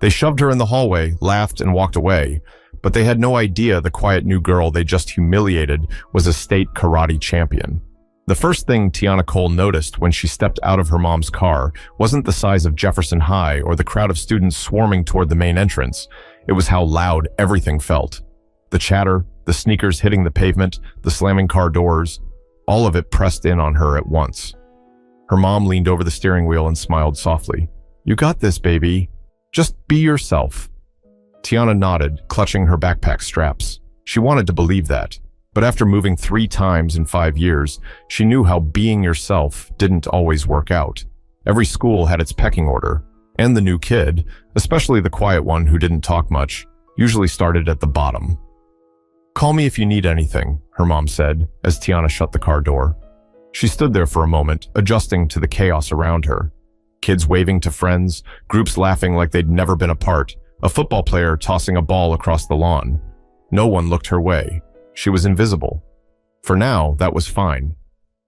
They shoved her in the hallway, laughed, and walked away, but they had no idea the quiet new girl they just humiliated was a state karate champion. The first thing Tiana Cole noticed when she stepped out of her mom's car wasn't the size of Jefferson High or the crowd of students swarming toward the main entrance. It was how loud everything felt. The chatter, the sneakers hitting the pavement, the slamming car doors, all of it pressed in on her at once. Her mom leaned over the steering wheel and smiled softly. "You got this, baby. Just be yourself." Tiana nodded, clutching her backpack straps. She wanted to believe that, but after moving 3 times in 5 years, she knew how being yourself didn't always work out. Every school had its pecking order, and the new kid, especially the quiet one who didn't talk much, usually started at the bottom. "Call me if you need anything," her mom said, as Tiana shut the car door. She stood there for a moment, adjusting to the chaos around her. Kids waving to friends, groups laughing like they'd never been apart, a football player tossing a ball across the lawn. No one looked her way. She was invisible. For now, that was fine.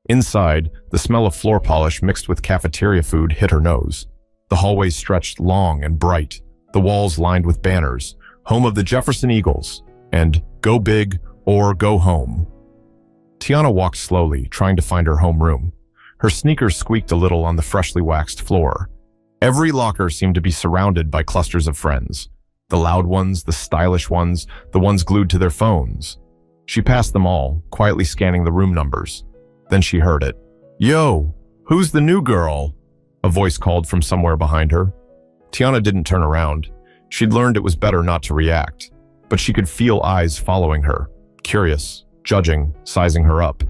Inside, the smell of floor polish mixed with cafeteria food hit her nose. The hallways stretched long and bright, the walls lined with banners, "Home of the Jefferson Eagles," and "Go big or go home." Tiana walked slowly, trying to find her homeroom. Her sneakers squeaked a little on the freshly waxed floor. Every locker seemed to be surrounded by clusters of friends. The loud ones, the stylish ones, the ones glued to their phones. She passed them all, quietly scanning the room numbers. Then she heard it. "Yo, who's the new girl?" A voice called from somewhere behind her. Tiana didn't turn around. She'd learned it was better not to react, but she could feel eyes following her, curious, judging, sizing her up.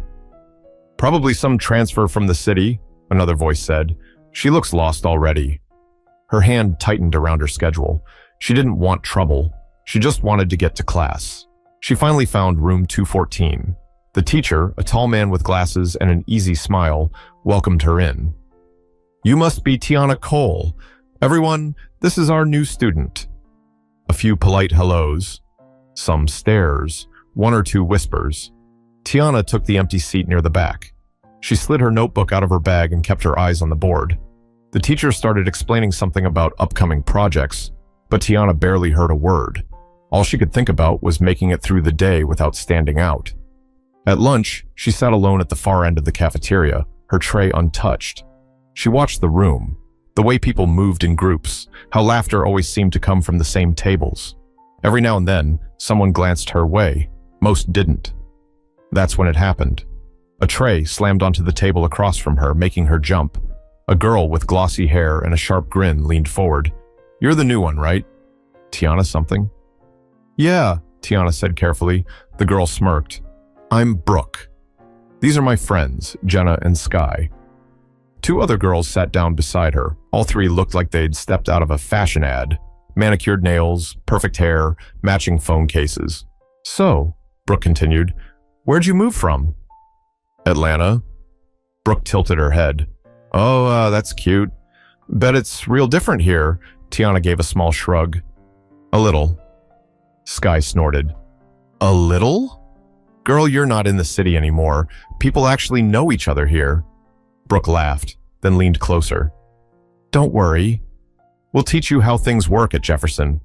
"Probably some transfer from the city," another voice said. "She looks lost already." Her hand tightened around her schedule. She didn't want trouble. She just wanted to get to class. She finally found room 214. The teacher, a tall man with glasses and an easy smile, welcomed her in. "You must be Tiana Cole. Everyone, this is our new student." A few polite hellos, some stares, 1 or 2 whispers. Tiana took the empty seat near the back. She slid her notebook out of her bag and kept her eyes on the board. The teacher started explaining something about upcoming projects, but Tiana barely heard a word. All she could think about was making it through the day without standing out. At lunch, she sat alone at the far end of the cafeteria, her tray untouched. She watched the room, the way people moved in groups, how laughter always seemed to come from the same tables. Every now and then, someone glanced her way. Most didn't. That's when it happened. A tray slammed onto the table across from her, making her jump. A girl with glossy hair and a sharp grin leaned forward. "You're the new one, right? Tiana something?" "Yeah," Tiana said carefully. The girl smirked. "I'm Brooke. These are my friends, Jenna and Sky." 2 other girls sat down beside her. All 3 looked like they'd stepped out of a fashion ad. Manicured nails, perfect hair, matching phone cases. "So," Brooke continued, "where'd you move from?" "Atlanta." Brooke tilted her head. "Oh, that's cute. Bet it's real different here." Tiana gave a small shrug. "A little." Sky snorted. "A little? Girl, you're not in the city anymore. People actually know each other here." Brooke laughed, then leaned closer. "Don't worry. We'll teach you how things work at Jefferson."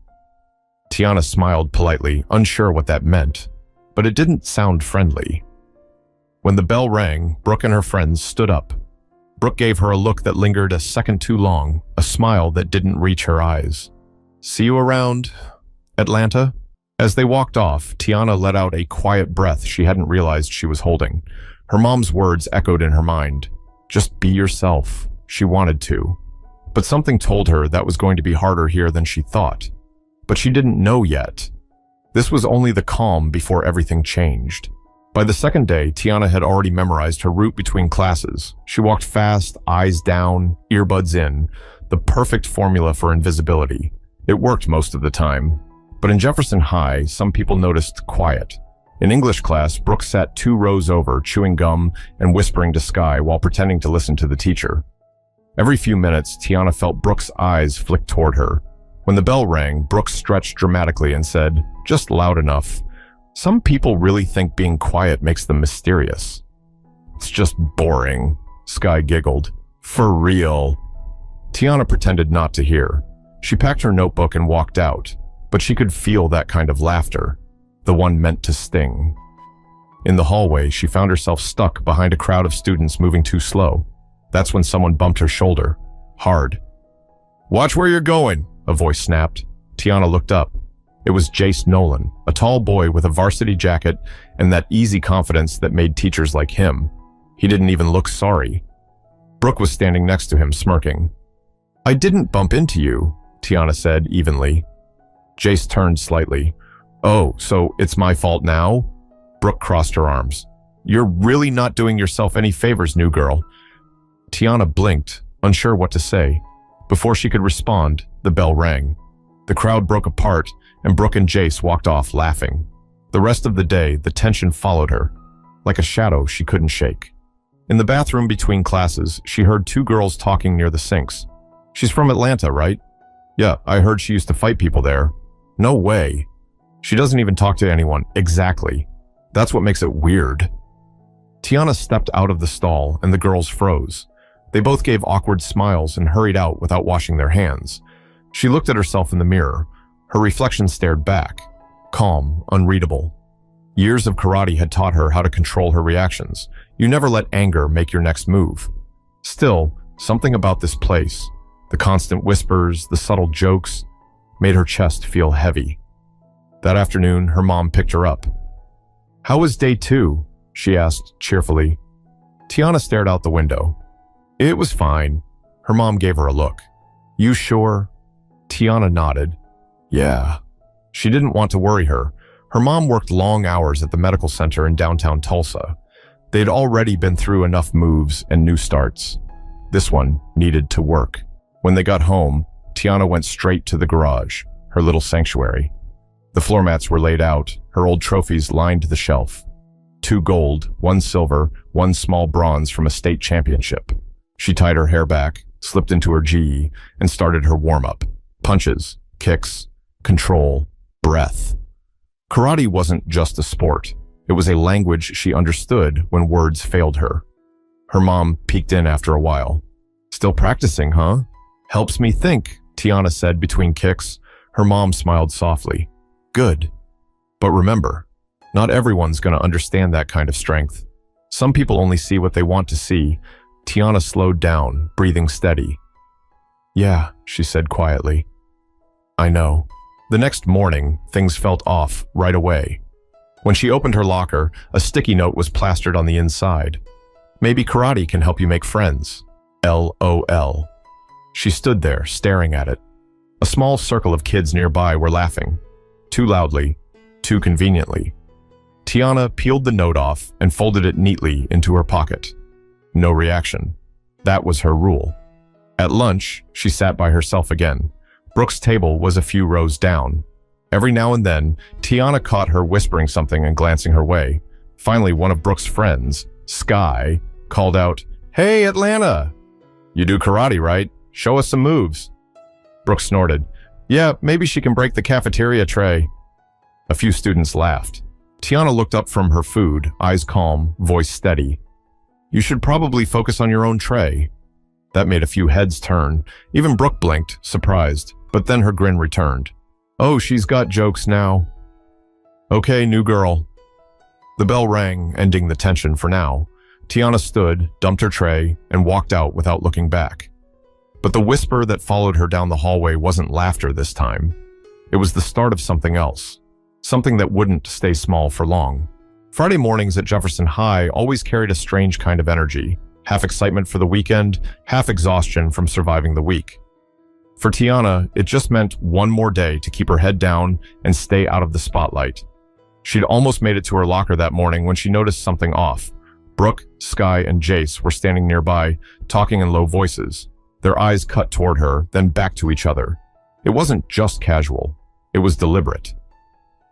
Tiana smiled politely, unsure what that meant, but it didn't sound friendly. When the bell rang, Brooke and her friends stood up. Brooke gave her a look that lingered a second too long, a smile that didn't reach her eyes. "See you around, Atlanta?" As they walked off, Tiana let out a quiet breath she hadn't realized she was holding. Her mom's words echoed in her mind. Just be yourself. She wanted to. But something told her that was going to be harder here than she thought. But she didn't know yet. This was only the calm before everything changed. By the second day, Tiana had already memorized her route between classes. She walked fast, eyes down, earbuds in, the perfect formula for invisibility. It worked most of the time. But in Jefferson High, some people noticed quiet. In English class, Brooke sat 2 rows over, chewing gum and whispering to Sky while pretending to listen to the teacher. Every few minutes, Tiana felt Brooke's eyes flick toward her. When the bell rang, Brooke stretched dramatically and said, just loud enough, "Some people really think being quiet makes them mysterious." "It's just boring," Sky giggled. "For real." Tiana pretended not to hear. She packed her notebook and walked out, but she could feel that kind of laughter, the one meant to sting. In the hallway, she found herself stuck behind a crowd of students moving too slow. That's when someone bumped her shoulder, hard. "Watch where you're going," a voice snapped. Tiana looked up. It was Jace Nolan, a tall boy with a varsity jacket and that easy confidence that made teachers like him. He didn't even look sorry. Brooke was standing next to him, smirking. "I didn't bump into you," Tiana said evenly. Jace turned slightly. "Oh, so it's my fault now?" Brooke crossed her arms. "You're really not doing yourself any favors, new girl." Tiana blinked, unsure what to say. Before she could respond, the bell rang. The crowd broke apart, and Brooke and Jace walked off laughing. The rest of the day, the tension followed her, like a shadow she couldn't shake. In the bathroom between classes, she heard two girls talking near the sinks. "She's from Atlanta, right?" "Yeah, I heard she used to fight people there." "No way." "She doesn't even talk to anyone." "Exactly. That's what makes it weird." Tiana stepped out of the stall, and the girls froze. They both gave awkward smiles and hurried out without washing their hands. She looked at herself in the mirror. Her reflection stared back, calm, unreadable. Years of karate had taught her how to control her reactions. You never let anger make your next move. Still, something about this place, the constant whispers, the subtle jokes, made her chest feel heavy. That afternoon, her mom picked her up. "How was day 2?" she asked cheerfully. Tiana stared out the window. "It was fine." Her mom gave her a look. "You sure?" Tiana nodded. "Yeah." She didn't want to worry her. Her mom worked long hours at the medical center in downtown Tulsa. They'd already been through enough moves and new starts. This one needed to work. When they got home, Tiana went straight to the garage, her little sanctuary. The floor mats were laid out, her old trophies lined the shelf. 2 gold, 1 silver, 1 small bronze from a state championship. She tied her hair back, slipped into her gi, and started her warm-up. Punches, kicks, control, breath. Karate wasn't just a sport. It was a language she understood when words failed her. Her mom peeked in after a while. "Still practicing, huh?" "Helps me think," Tiana said between kicks. Her mom smiled softly. "Good. But remember, not everyone's going to understand that kind of strength. Some people only see what they want to see." Tiana slowed down, breathing steady. "Yeah," she said quietly. "I know." The next morning, things felt off right away. When she opened her locker, a sticky note was plastered on the inside. "Maybe karate can help you make friends. LOL. She stood there, staring at it. A small circle of kids nearby were laughing. Too loudly, too conveniently. Tiana peeled the note off and folded it neatly into her pocket. No reaction. That was her rule. At lunch, she sat by herself again. Brooke's table was a few rows down. Every now and then, Tiana caught her whispering something and glancing her way. Finally, one of Brooke's friends, Sky, called out, "Hey, Atlanta! You do karate, right? Show us some moves." Brooke snorted. "Yeah, maybe she can break the cafeteria tray." A few students laughed. Tiana looked up from her food, eyes calm, voice steady. "You should probably focus on your own tray." That made a few heads turn. Even Brooke blinked, surprised, but then her grin returned. "Oh, she's got jokes now." "Okay, new girl." The bell rang, ending the tension for now. Tiana stood, dumped her tray, and walked out without looking back. But the whisper that followed her down the hallway wasn't laughter this time. It was the start of something else. Something that wouldn't stay small for long. Friday mornings at Jefferson High always carried a strange kind of energy. Half excitement for the weekend, half exhaustion from surviving the week. For Tiana, it just meant one more day to keep her head down and stay out of the spotlight. She'd almost made it to her locker that morning when she noticed something off. Brooke, Sky, and Jace were standing nearby, talking in low voices. Their eyes cut toward her, then back to each other. It wasn't just casual. It was deliberate.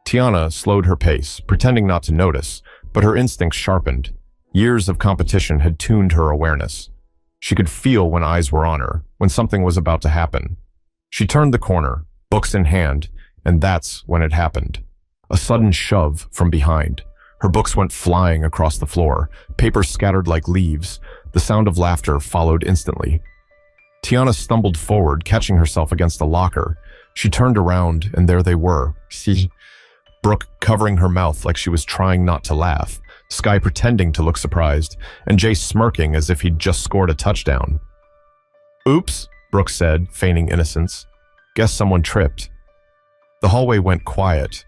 Tiana slowed her pace, pretending not to notice, but her instincts sharpened. Years of competition had tuned her awareness. She could feel when eyes were on her, when something was about to happen. She turned the corner, books in hand, and that's when it happened. A sudden shove from behind. Her books went flying across the floor, papers scattered like leaves. The sound of laughter followed instantly. Tiana stumbled forward, catching herself against a locker. She turned around, and there they were. See? Brooke covering her mouth like she was trying not to laugh, Sky pretending to look surprised, and Jay smirking as if he'd just scored a touchdown. "Oops," Brooke said, feigning innocence. "Guess someone tripped." The hallway went quiet.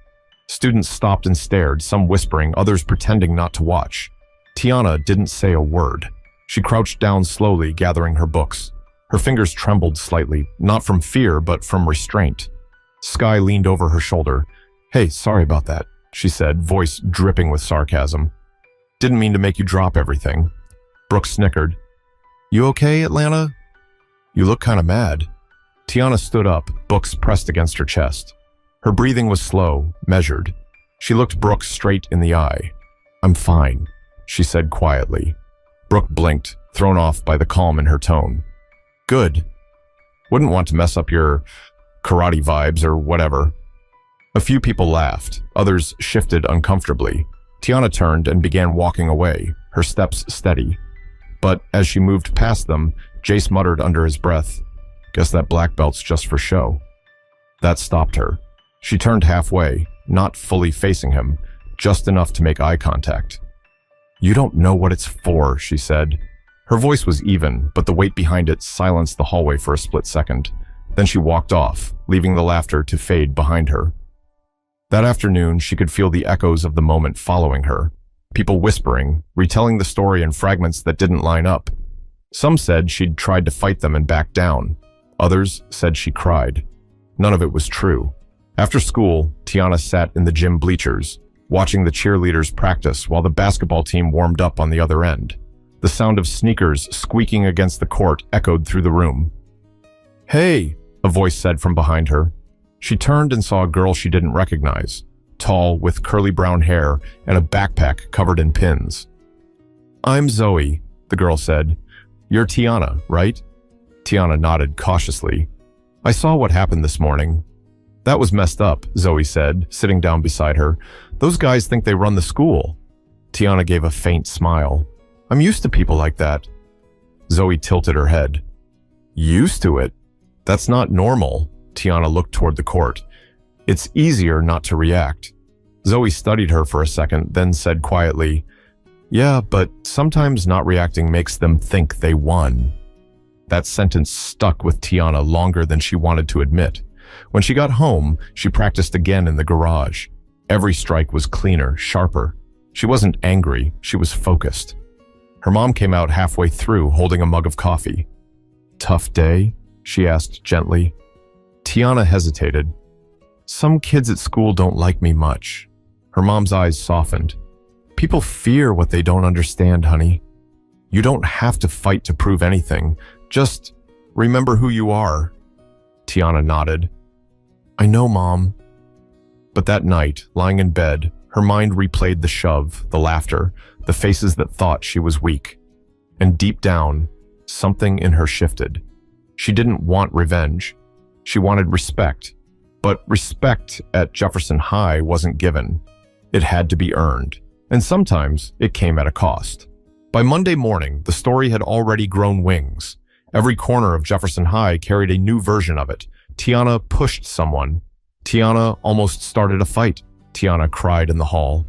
Students stopped and stared, some whispering, others pretending not to watch. Tiana didn't say a word. She crouched down slowly, gathering her books. Her fingers trembled slightly, not from fear, but from restraint. Sky leaned over her shoulder. "Hey, sorry about that," she said, voice dripping with sarcasm. "Didn't mean to make you drop everything." Brooke snickered. "You okay, Atlanta? You look kind of mad." Tiana stood up, books pressed against her chest. Her breathing was slow, measured. She looked Brooke straight in the eye. "I'm fine," she said quietly. Brooke blinked, thrown off by the calm in her tone. "Good. Wouldn't want to mess up your karate vibes or whatever." A few people laughed, others shifted uncomfortably. Tiana turned and began walking away, her steps steady. But as she moved past them, Jace muttered under his breath, "Guess that black belt's just for show." That stopped her. She turned halfway, not fully facing him, just enough to make eye contact. "You don't know what it's for," she said. Her voice was even, but the weight behind it silenced the hallway for a split second. Then she walked off, leaving the laughter to fade behind her. That afternoon, she could feel the echoes of the moment following her. People whispering, retelling the story in fragments that didn't line up. Some said she'd tried to fight them and backed down. Others said she cried. None of it was true. After school, Tiana sat in the gym bleachers, watching the cheerleaders practice while the basketball team warmed up on the other end. The sound of sneakers squeaking against the court echoed through the room. "Hey," a voice said from behind her. She turned and saw a girl she didn't recognize, tall, with curly brown hair and a backpack covered in pins. "I'm Zoe," the girl said. "You're Tiana, right?" Tiana nodded cautiously. "I saw what happened this morning." "That was messed up," Zoe said, sitting down beside her. "Those guys think they run the school." Tiana gave a faint smile. "I'm used to people like that." Zoe tilted her head. "Used to it? That's not normal." Tiana looked toward the court. "It's easier not to react." Zoe studied her for a second, then said quietly, "Yeah, but sometimes not reacting makes them think they won." That sentence stuck with Tiana longer than she wanted to admit. When she got home, she practiced again in the garage. Every strike was cleaner, sharper. She wasn't angry, she was focused. Her mom came out halfway through, holding a mug of coffee. "Tough day?" she asked gently. Tiana hesitated. "Some kids at school don't like me much." Her mom's eyes softened. "People fear what they don't understand, honey. You don't have to fight to prove anything. Just remember who you are." Tiana nodded. "I know, Mom." But that night, lying in bed, her mind replayed the shove, the laughter, the faces that thought she was weak. And deep down, something in her shifted. She didn't want revenge. She wanted respect. But respect at Jefferson High wasn't given. It had to be earned. And sometimes it came at a cost. By Monday morning, the story had already grown wings. Every corner of Jefferson High carried a new version of it. Tiana pushed someone. Tiana almost started a fight. Tiana cried in the hall.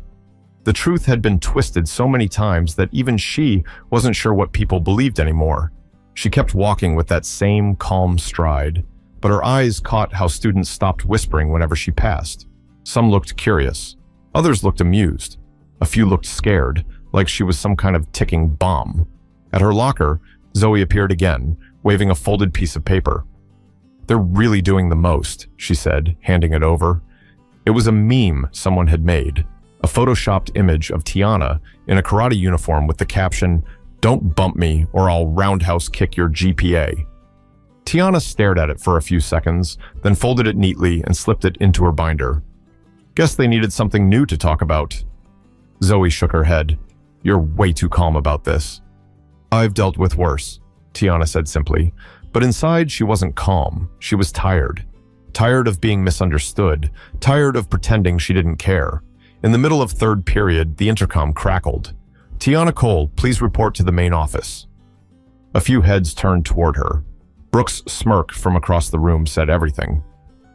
The truth had been twisted so many times that even she wasn't sure what people believed anymore. She kept walking with that same calm stride, but her eyes caught how students stopped whispering whenever she passed. Some looked curious. Others looked amused. A few looked scared, like she was some kind of ticking bomb. At her locker, Zoe appeared again, waving a folded piece of paper. "They're really doing the most," she said, handing it over. It was a meme someone had made, a photoshopped image of Tiana in a karate uniform with the caption, "Don't bump me or I'll roundhouse kick your GPA." Tiana stared at it for a few seconds, then folded it neatly and slipped it into her binder. "Guess they needed something new to talk about." Zoe shook her head. "You're way too calm about this." "I've dealt with worse," Tiana said simply. But inside, she wasn't calm. She was tired. Tired of being misunderstood. Tired of pretending she didn't care. In the middle of third period, the intercom crackled. "Tiana Cole, please report to the main office." A few heads turned toward her. Brooke's smirk from across the room said everything.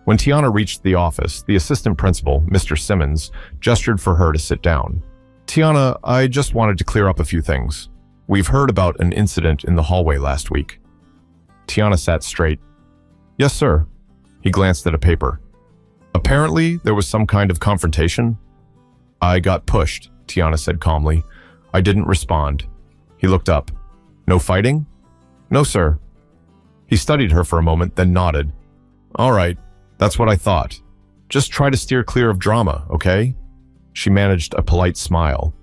When Tiana reached the office, the assistant principal, Mr. Simmons, gestured for her to sit down. "Tiana, I just wanted to clear up a few things. We've heard about an incident in the hallway last week." Tiana sat straight. "Yes, sir." He glanced at a paper. "Apparently, there was some kind of confrontation." "I got pushed," Tiana said calmly. "I didn't respond." He looked up. "No fighting?" "No, sir." He studied her for a moment, then nodded. "All right, that's what I thought. Just try to steer clear of drama, okay?" She managed a polite smile.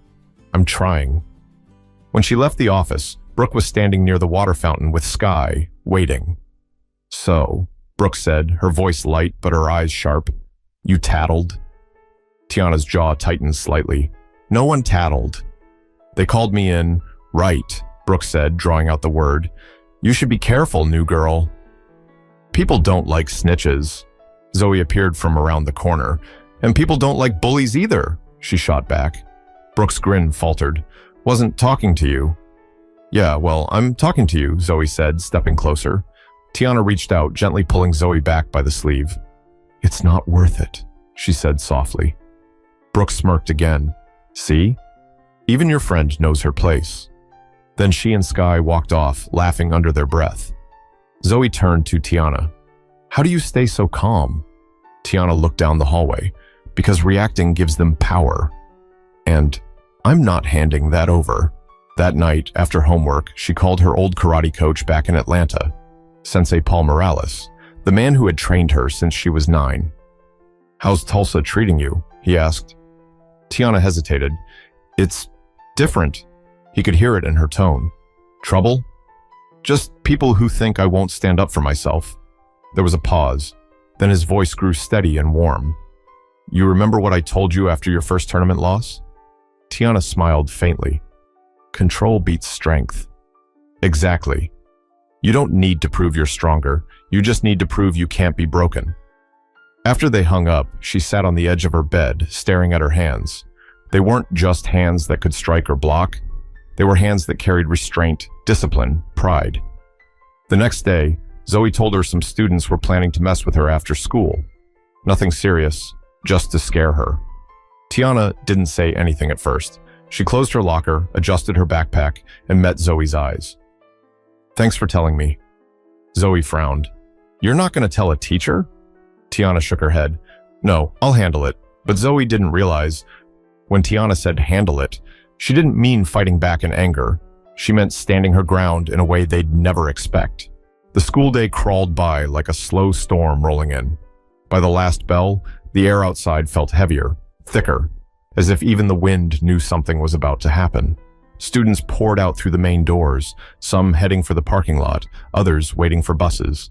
"I'm trying." When she left the office, Brooke was standing near the water fountain with Sky, waiting. "So," Brooke said, her voice light but her eyes sharp, "you tattled?" Tiana's jaw tightened slightly. "No one tattled. They called me in." "Right," Brooke said, drawing out the word. "You should be careful, new girl." "People don't like snitches." Zoe appeared from around the corner. "And people don't like bullies either," she shot back. Brooke's grin faltered. "Wasn't talking to you." "Yeah, well, I'm talking to you," Zoe said, stepping closer. Tiana reached out, gently pulling Zoe back by the sleeve. "It's not worth it," she said softly. Brooke smirked again. "See? Even your friend knows her place." Then she and Sky walked off, laughing under their breath. Zoe turned to Tiana. "How do you stay so calm?" Tiana looked down the hallway. "Because reacting gives them power. And I'm not handing that over." That night, after homework, she called her old karate coach back in Atlanta, Sensei Paul Morales, the man who had trained her since she was 9. "How's Tulsa treating you?" he asked. Tiana hesitated. "It's different." He could hear it in her tone. "Trouble?" "Just people who think I won't stand up for myself." There was a pause. Then his voice grew steady and warm. "You remember what I told you after your first tournament loss?" Tiana smiled faintly. "Control beats strength." "Exactly. You don't need to prove you're stronger. You just need to prove you can't be broken." After they hung up, she sat on the edge of her bed, staring at her hands. They weren't just hands that could strike or block. They were hands that carried restraint, discipline, pride. The next day, Zoe told her some students were planning to mess with her after school. Nothing serious, just to scare her. Tiana didn't say anything at first. She closed her locker, adjusted her backpack, and met Zoe's eyes. "Thanks for telling me." Zoe frowned. "You're not going to tell a teacher?" Tiana shook her head. "No, I'll handle it." But Zoe didn't realize, when Tiana said handle it, she didn't mean fighting back in anger. She meant standing her ground in a way they'd never expect. The school day crawled by like a slow storm rolling in. By the last bell, the air outside felt heavier, thicker, as if even the wind knew something was about to happen. Students poured out through the main doors, some heading for the parking lot, others waiting for buses.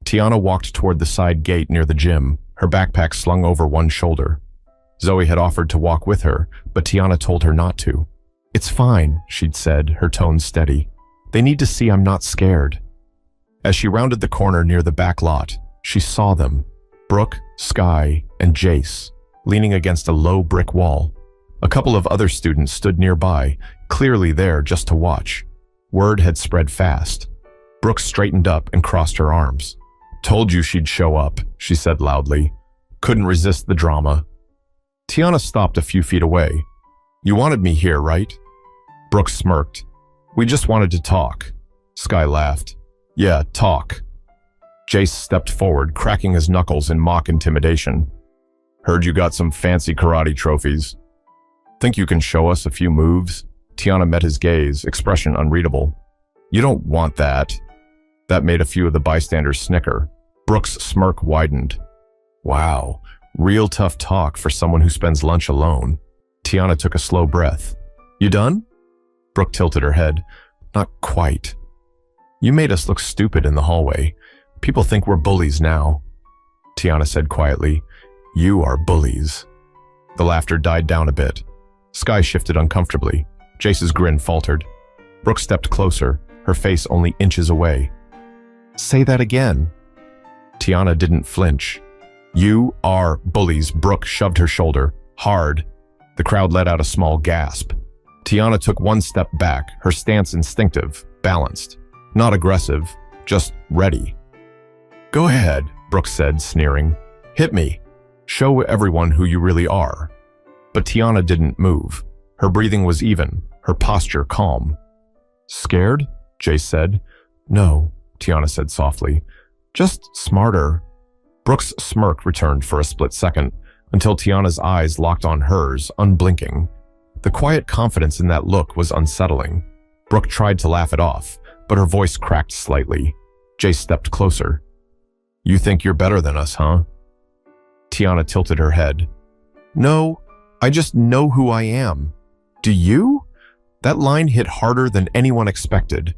Tiana walked toward the side gate near the gym, her backpack slung over one shoulder. Zoe had offered to walk with her, but Tiana told her not to. "It's fine," she'd said, her tone steady. "They need to see I'm not scared." As she rounded the corner near the back lot, she saw them, Brooke, Sky, and Jace, leaning against a low brick wall. A couple of other students stood nearby, clearly there just to watch. Word had spread fast. Brooke straightened up and crossed her arms. "Told you she'd show up," she said loudly. "Couldn't resist the drama." Tiana stopped a few feet away. "You wanted me here, right?" Brooke smirked. "We just wanted to talk." Sky laughed. "Yeah, talk." Jace stepped forward, cracking his knuckles in mock intimidation. "Heard you got some fancy karate trophies. Think you can show us a few moves?" Tiana met his gaze, expression unreadable. "You don't want that." That made a few of the bystanders snicker. Brooke's smirk widened. "Wow, real tough talk for someone who spends lunch alone." Tiana took a slow breath. "You done?" Brooke tilted her head. "Not quite. You made us look stupid in the hallway. People think we're bullies now." Tiana said quietly, "You are bullies." The laughter died down a bit. Sky shifted uncomfortably. Jace's grin faltered. Brooke stepped closer, her face only inches away. "Say that again." Tiana didn't flinch. "You are bullies." Brooke shoved her shoulder, hard. The crowd let out a small gasp. Tiana took one step back, her stance instinctive, balanced. Not aggressive, just ready. Go ahead, Brooke said, sneering. Hit me. Show everyone who you really are. But Tiana didn't move. Her breathing was even, her posture calm. Scared? Jace said. No, Tiana said softly. Just smarter. Brooke's smirk returned for a split second, until Tiana's eyes locked on hers, unblinking. The quiet confidence in that look was unsettling. Brooke tried to laugh it off, but her voice cracked slightly. Jace stepped closer. You think you're better than us, huh? Tiana tilted her head. No, I just know who I am. Do you? That line hit harder than anyone expected.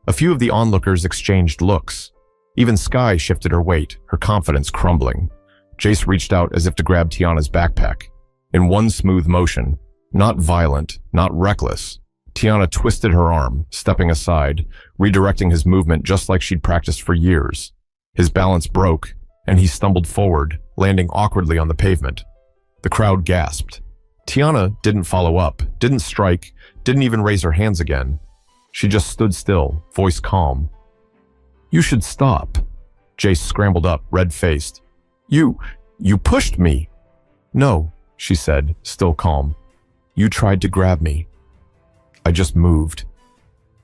A few of the onlookers exchanged looks. Even Sky shifted her weight, her confidence crumbling. Jace reached out as if to grab Tiana's backpack. In one smooth motion, not violent, not reckless, Tiana twisted her arm, stepping aside, redirecting his movement just like she'd practiced for years. His balance broke, and he stumbled forward, landing awkwardly on the pavement. The crowd gasped. Tiana didn't follow up, didn't strike, didn't even raise her hands again. She just stood still, voice calm. You should stop. Jace scrambled up, red-faced. You pushed me. No, she said, still calm. You tried to grab me. I just moved.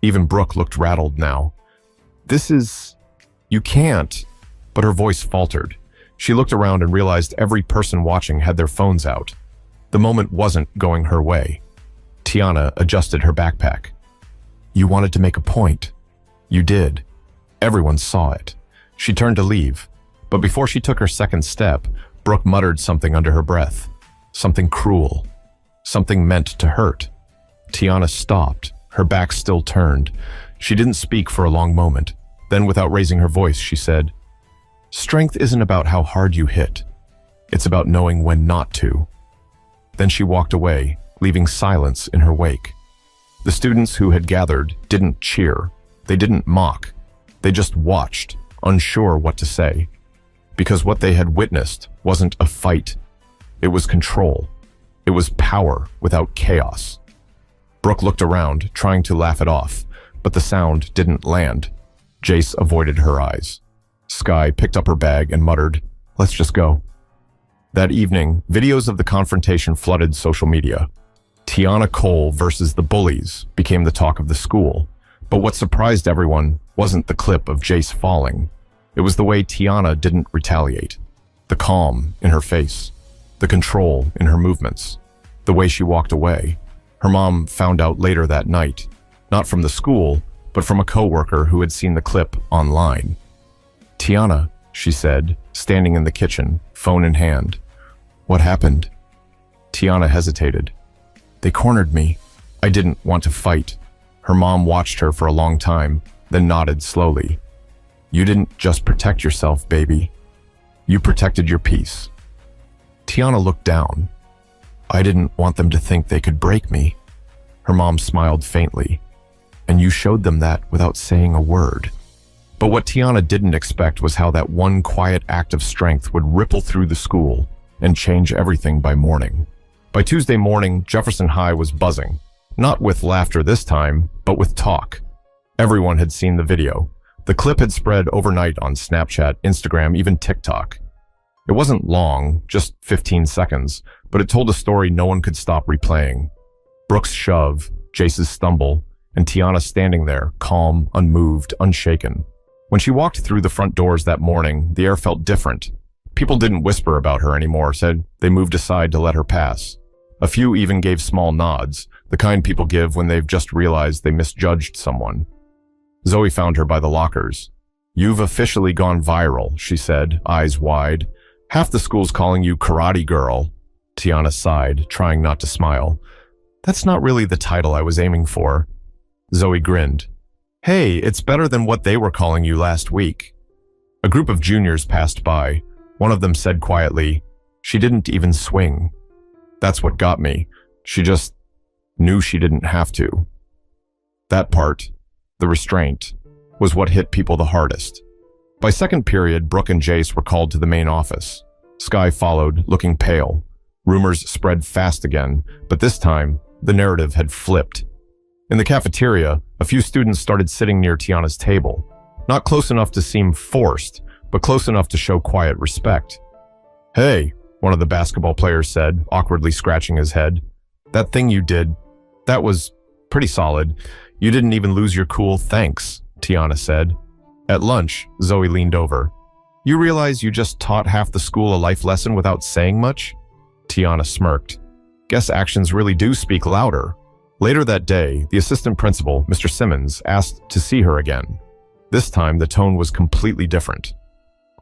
Even Brooke looked rattled now. You can't. But her voice faltered. She looked around and realized every person watching had their phones out. The moment wasn't going her way. Tiana adjusted her backpack. You wanted to make a point. You did. Everyone saw it. She turned to leave, but before she took her second step, Brooke muttered something under her breath. Something cruel. Something meant to hurt. Tiana stopped, her back still turned. She didn't speak for a long moment. Then, without raising her voice, she said, Strength isn't about how hard you hit. It's about knowing when not to. Then she walked away, leaving silence in her wake. The students who had gathered didn't cheer. They didn't mock. They just watched, unsure what to say. Because what they had witnessed wasn't a fight. It was control. It was power without chaos. Brooke looked around, trying to laugh it off, but the sound didn't land. Jace avoided her eyes. Sky picked up her bag and muttered, Let's just go. That evening, videos of the confrontation flooded social media. Tiana Cole versus the Bullies became the talk of the school. But what surprised everyone wasn't the clip of Jace falling. It was the way Tiana didn't retaliate. The calm in her face. The control in her movements. The way she walked away. Her mom found out later that night. Not from the school, but from a coworker who had seen the clip online. Tiana, she said, standing in the kitchen, phone in hand. What happened? Tiana hesitated. They cornered me. I didn't want to fight. Her mom watched her for a long time, then nodded slowly. You didn't just protect yourself, baby. You protected your peace. Tiana looked down. I didn't want them to think they could break me. Her mom smiled faintly. And you showed them that without saying a word. But what Tiana didn't expect was how that one quiet act of strength would ripple through the school and change everything by morning. By Tuesday morning, Jefferson High was buzzing. Not with laughter this time, but with talk. Everyone had seen the video. The clip had spread overnight on Snapchat, Instagram, even TikTok. It wasn't long, just 15 seconds, but it told a story no one could stop replaying. Brooke's shove, Jace's stumble, and Tiana standing there, calm, unmoved, unshaken. When she walked through the front doors that morning, the air felt different. People didn't whisper about her anymore, said they moved aside to let her pass. A few even gave small nods, the kind people give when they've just realized they misjudged someone. Zoe found her by the lockers. You've officially gone viral, she said, eyes wide. Half the school's calling you Karate Girl. Tiana sighed, trying not to smile. That's not really the title I was aiming for. Zoe grinned. Hey, it's better than what they were calling you last week. A group of juniors passed by. One of them said quietly, She didn't even swing. That's what got me. She just knew she didn't have to. That part, the restraint, was what hit people the hardest. By second period, Brooke and Jace were called to the main office. Sky followed, looking pale. Rumors spread fast again, but this time, the narrative had flipped. In the cafeteria, a few students started sitting near Tiana's table. Not close enough to seem forced, but close enough to show quiet respect. "Hey," one of the basketball players said, awkwardly scratching his head. "That thing you did, that was pretty solid. You didn't even lose your cool, thanks," Tiana said. At lunch, Zoe leaned over. "You realize you just taught half the school a life lesson without saying much?" Tiana smirked. "Guess actions really do speak louder." Later that day, the assistant principal, Mr. Simmons, asked to see her again. This time, the tone was completely different.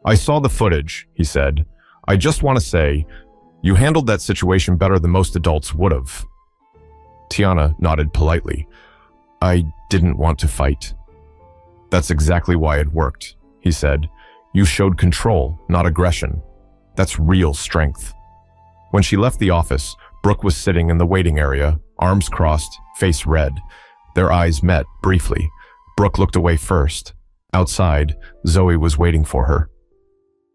"I saw the footage," he said. "I just want to say, you handled that situation better than most adults would have." Tiana nodded politely. "I didn't want to fight." "That's exactly why it worked," he said. "You showed control, not aggression. That's real strength." When she left the office, Brooke was sitting in the waiting area, arms crossed, face red. Their eyes met briefly. Brooke looked away first. Outside, Zoe was waiting for her.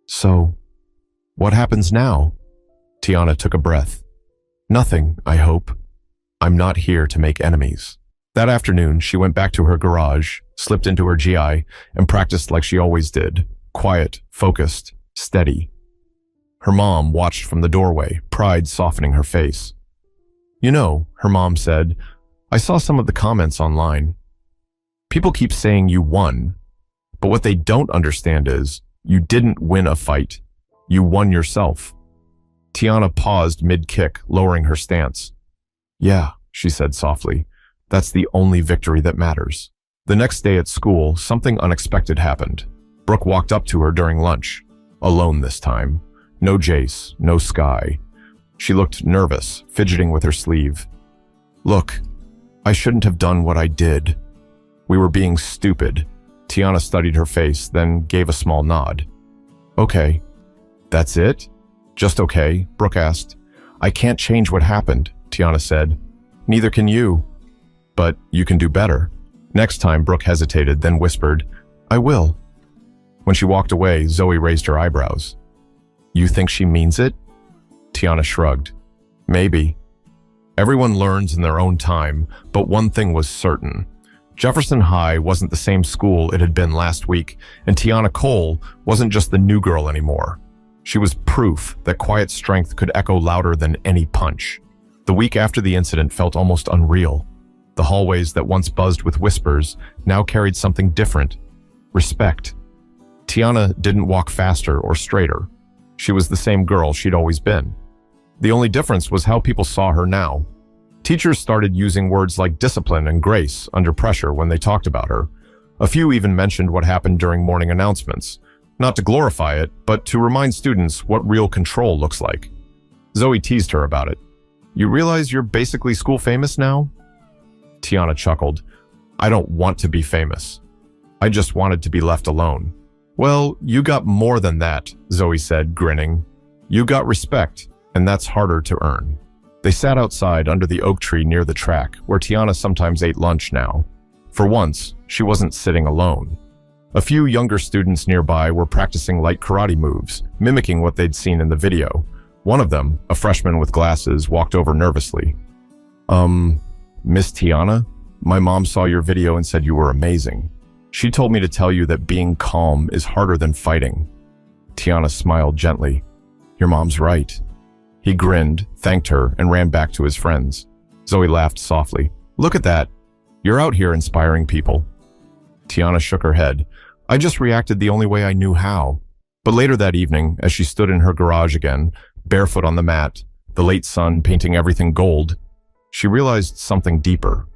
"So, what happens now?" Tiana took a breath. "Nothing, I hope. I'm not here to make enemies." That afternoon, she went back to her garage, slipped into her GI, and practiced like she always did. Quiet, focused, steady. Her mom watched from the doorway, pride softening her face. "You know," her mom said, "I saw some of the comments online. People keep saying you won, but what they don't understand is you didn't win a fight. You won yourself." Tiana paused mid-kick, lowering her stance. "Yeah," she said softly, "that's the only victory that matters." The next day at school, something unexpected happened. Brooke walked up to her during lunch, alone this time. No Jace, no Sky. She looked nervous, fidgeting with her sleeve. "Look, I shouldn't have done what I did. We were being stupid." Tiana studied her face, then gave a small nod. "Okay. That's it? Just okay?" Brooke asked. "I can't change what happened," Tiana said. "Neither can you. But you can do better." Next time, Brooke hesitated, then whispered, "I will." When she walked away, Zoe raised her eyebrows. "You think she means it?" Tiana shrugged. "Maybe. Everyone learns in their own time, but one thing was certain. Jefferson High wasn't the same school it had been last week, and Tiana Cole wasn't just the new girl anymore. She was proof that quiet strength could echo louder than any punch. The week after the incident felt almost unreal. The hallways that once buzzed with whispers now carried something different. Respect. Tiana didn't walk faster or straighter. She was the same girl she'd always been. The only difference was how people saw her now. Teachers started using words like discipline and grace under pressure when they talked about her. A few even mentioned what happened during morning announcements, not to glorify it, but to remind students what real control looks like. Zoe teased her about it. "You realize you're basically school famous now?" Tiana chuckled. "I don't want to be famous. I just wanted to be left alone." "Well, you got more than that," Zoe said, grinning. "You got respect, and that's harder to earn." They sat outside under the oak tree near the track, where Tiana sometimes ate lunch now. For once, she wasn't sitting alone. A few younger students nearby were practicing light karate moves, mimicking what they'd seen in the video. One of them, a freshman with glasses, walked over nervously. Miss Tiana, my mom saw your video and said you were amazing. She told me to tell you that being calm is harder than fighting." Tiana smiled gently. "Your mom's right." He grinned, thanked her, and ran back to his friends. Zoe laughed softly. "Look at that. You're out here inspiring people." Tiana shook her head. "I just reacted the only way I knew how." But later that evening, as she stood in her garage again, barefoot on the mat, the late sun painting everything gold, she realized something deeper.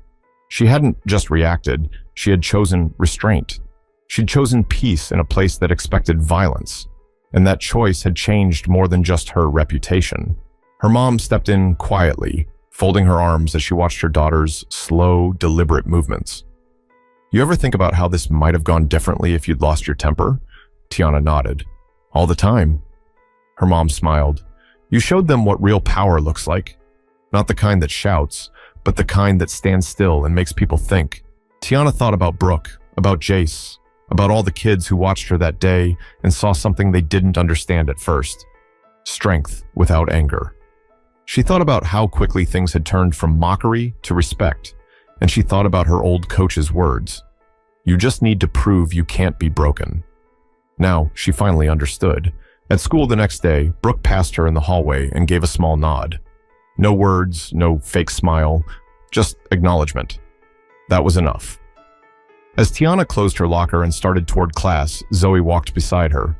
She hadn't just reacted, she had chosen restraint. She'd chosen peace in a place that expected violence. And that choice had changed more than just her reputation. Her mom stepped in quietly, folding her arms as she watched her daughter's slow, deliberate movements. "You ever think about how this might have gone differently if you'd lost your temper?" Tiana nodded. "All the time." Her mom smiled. "You showed them what real power looks like. Not the kind that shouts, but the kind that stands still and makes people think." Tiana thought about Brooke, about Jace, about all the kids who watched her that day and saw something they didn't understand at first. Strength without anger. She thought about how quickly things had turned from mockery to respect, and she thought about her old coach's words. You just need to prove you can't be broken. Now, she finally understood. At school the next day, Brooke passed her in the hallway and gave a small nod. No words, no fake smile, just acknowledgement. That was enough. As Tiana closed her locker and started toward class, Zoe walked beside her.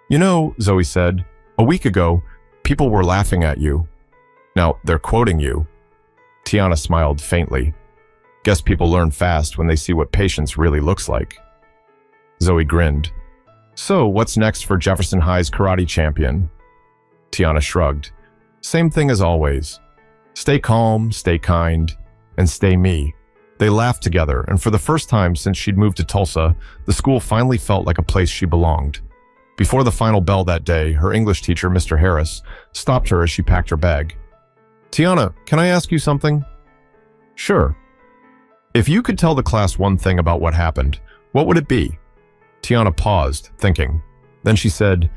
"You know," Zoe said, "a week ago, people were laughing at you. Now, they're quoting you." Tiana smiled faintly. "Guess people learn fast when they see what patience really looks like." Zoe grinned. "So, what's next for Jefferson High's karate champion?" Tiana shrugged. "Same thing as always. Stay calm, stay kind, and stay me." They laughed together, and for the first time since she'd moved to Tulsa, the school finally felt like a place she belonged. Before the final bell that day, her English teacher, Mr. Harris, stopped her as she packed her bag. "Tiana, can I ask you something?" "Sure." "If you could tell the class one thing about what happened, what would it be?" Tiana paused, thinking. Then she said,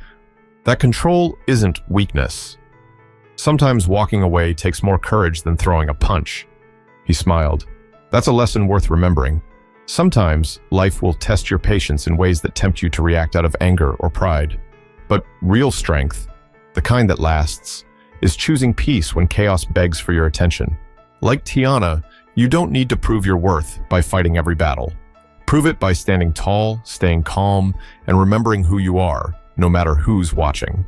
"That control isn't weakness. Sometimes walking away takes more courage than throwing a punch." He smiled. "That's a lesson worth remembering. Sometimes life will test your patience in ways that tempt you to react out of anger or pride. But real strength, the kind that lasts, is choosing peace when chaos begs for your attention. Like Tiana, you don't need to prove your worth by fighting every battle. Prove it by standing tall, staying calm, and remembering who you are, no matter who's watching."